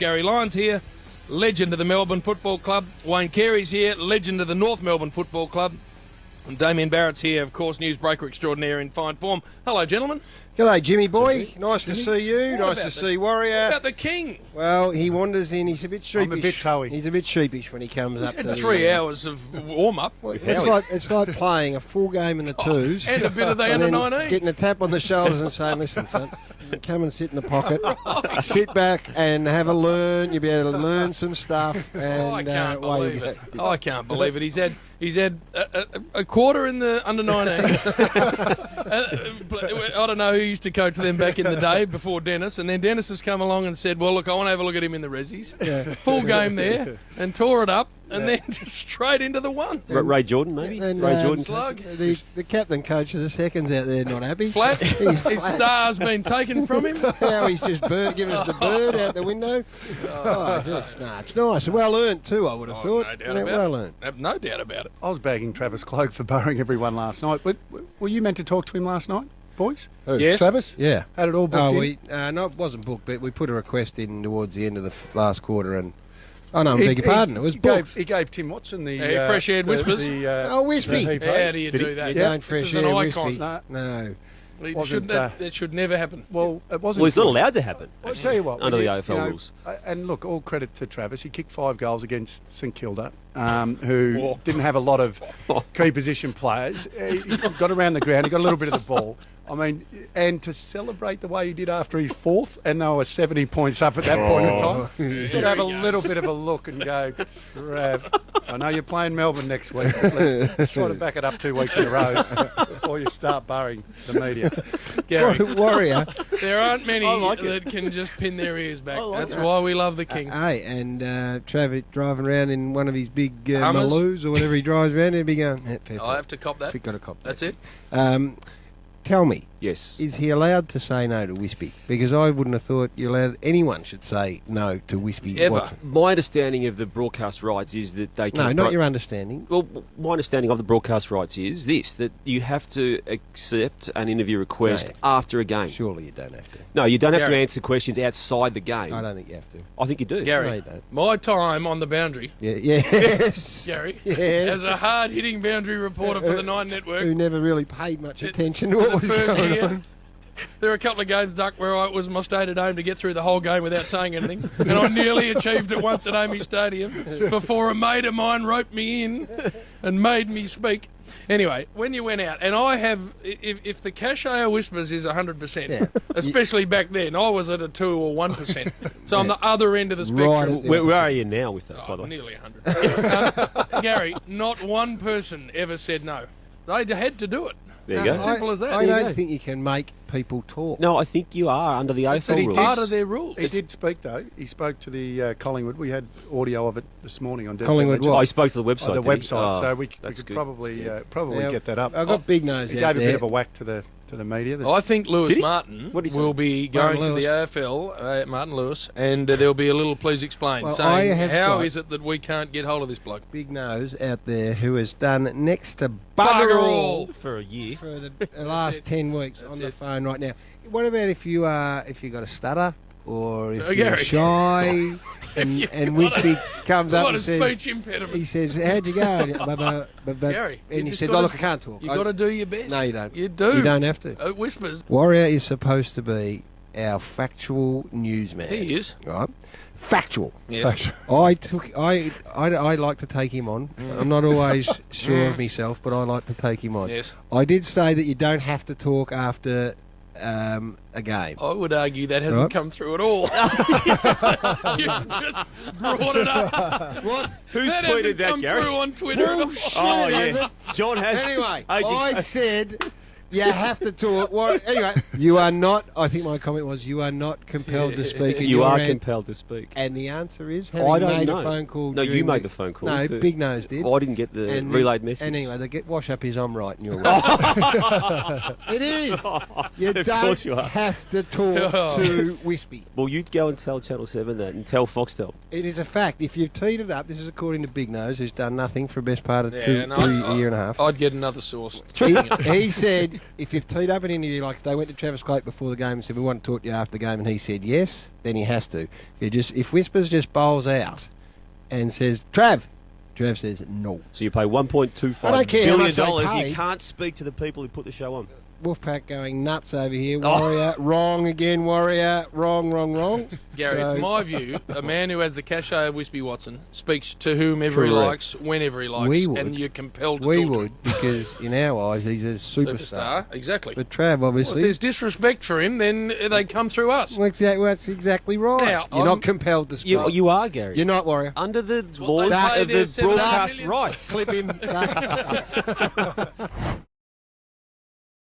Gary Lyons here, legend of the Melbourne Football Club. Wayne Carey's here, legend of the North Melbourne Football Club. And Damien Barrett's here, of course, newsbreaker extraordinaire in fine form. Hello, gentlemen. G'day, Jimmy boy. Nice to see you. Nice to see Warrior. About the King. Well, he wanders in. He's a bit sheepish. I'm a bit toey. He's a bit sheepish when he comes He's up had to 3 hours of warm-up. Well, it's like playing a full game in the twos. And a bit of the and then under-19s. getting a tap on the shoulders and saying, listen, son, come and sit in the pocket. Right. Sit back and have a learn. You'll be able to learn some stuff. And, I can't believe it. I can't believe it. He's had a quarter in the under-19. I don't know who used to coach them back in the day before Dennis, and then Dennis has come along and said, well, look, I want to have a look at him in the resis. Yeah. Full game there, and tore it up, and then just straight into the one. Ray Jordan, maybe? And, Ray Jordan. Slug. The captain coach of the seconds out there not happy. Flat. He's flat. His star's been taken from him. Now he's just giving us the bird out the window. It's nice. Well earned too, I would have thought. No doubt about well it. earned. No doubt about it. I was bagging Travis Cloak for burrowing everyone last night. Were you meant to talk to him last night, boys? Who? Yes. Travis? Yeah. Had it all booked in? No, it wasn't booked, but we put a request in towards the end of the last quarter and... Oh, no, I beg your pardon. It was booked. He gave Tim Watson the... fresh aired whispers. Wispy. How do you do that? You don't fresh This is an air icon. Wispy. No. That should never happen. Well, it wasn't... Well, it's not allowed to happen. I'll tell you what. Under the AFL rules. And look, all credit to Travis. He kicked 5 goals against St Kilda, who didn't have a lot of key position players. He got around the ground. He got a little bit of the ball. I mean, and to celebrate the way he did after his 4th, and they were 70 points up at that point in time, you should have a little bit of a look and go, Rav, I know you're playing Melbourne next week. Let's try to back it up 2 weeks in a row before you start burying the media. Gary, Warrior. There aren't many that can just pin their ears back. That's why we love the King. Hey, and Travis driving around in one of his big Hummers? Maloos or whatever he drives around, he'd be going, I have to cop that. Got to cop that. That's it. Tell me, Yes. is he allowed to say no to Wispy? Because I wouldn't have thought anyone should say no to Wispy. Ever. My understanding of the broadcast rights is that they No, can... not your understanding. Well, my understanding of the broadcast rights is this, that you have to accept an interview request after a game. Surely you don't have to. No, you don't have to Gary. answer questions outside the game. I don't think you have to. I think you do. Gary, No, you don't. my time on the boundary, Yes. Gary, Yes. as a hard-hitting boundary reporter for the Nine Network, Who never really paid much attention to what the was first going year, on. there were a couple of games, Duck, where it was my stated aim to get through the whole game without saying anything, and I nearly achieved it once at Amy Stadium before a mate of mine roped me in and made me speak. Anyway, when you went out, and I have, if the cachet of whispers is 100%, especially back then, I was at a 2 or 1%. So on the other end of the spectrum. Right. Where are you now with that, by the way? Nearly 100. Gary, not one person ever said no. They had to do it. There you go. Simple as that. I There you don't think you can make people talk. No, I think you are under the It's AFL rules. part of their rules. He did speak, though. He spoke to the Collingwood. We had audio of it this morning on Dead Collingwood Set Legend. Oh, I spoke to the website. The did he? website, Oh, so we could that's good. probably Now, get that up. I've got Big Nose He out gave a there. bit of a whack to the media. I think Lewis Did he? Martin What did he say? will be Martin going to the AFL, Martin Lewis, and there'll be a little please explain, Well, saying I have how got- is it that we can't get hold of this bloke? Big Nose out there who has done next to Bugger bugger all. all For a year. for the last it. 10 weeks That's on the it. phone right now. What about if you got a stutter or if Oh, you're Gary. shy and Wispy comes up What and a says, speech impediment. he says, how'd you go? Gary, you And he just says, gotta- oh, look, I can't talk. You've got to do your best. No, you don't. You do. You don't have to. It whispers. Warrior is supposed to be our factual newsman. He is. Right? Factual. Yeah. I like to take him on. I'm not always sure of myself, but I like to take him on. Yes. I did say that you don't have to talk after a game. I would argue that hasn't Right. come through at all. You've just brought it up. What? Who's That tweeted hasn't that, come Gary? through on Twitter at all. Oh, has yeah. John has. Anyway, AG I said you have to talk. Well, anyway, you are not. I think my comment was you are not compelled to speak. at You your are end. compelled to speak. And the answer is, I having don't made know. a phone call. No, you during made the phone call. No, too. Big Nose did. I didn't get the And relayed message. And anyway, the wash up is I'm right and you're right. It is. You Of don't course you are. have to talk to Wispy. Well, you'd go and tell Channel 7 that and tell Foxtel. It is a fact. If you've teed it up, this is according to Big Nose, who's done nothing for the best part of Yeah, a year and a half. I'd get another source. He said, if you've teed up an interview, like if they went to Travis Cloak before the game and said, we want to talk to you after the game, and he said yes, then he has to. If Whispers just bowls out and says, Trav says no. So you pay I don't $1.25 care how much billion. they pay. You can't speak to the people who put the show on. Wolfpack going nuts over here. Warrior, wrong again, Warrior. Wrong. Gary, So- it's my view, a man who has the cachet of Wispy Watson speaks to whomever he Correct. likes, whenever he likes, We would. and you're compelled to We talk to would, because in our eyes, he's a him. superstar. Exactly. But Trav, Well, if obviously... there's disrespect for him, then they come through us. Well, that's exactly right. Now, You're not compelled to speak. You are, Gary. You're not, Warrior. Under the what laws they say of there, the 7.5 broadcast million. rights. Clip him.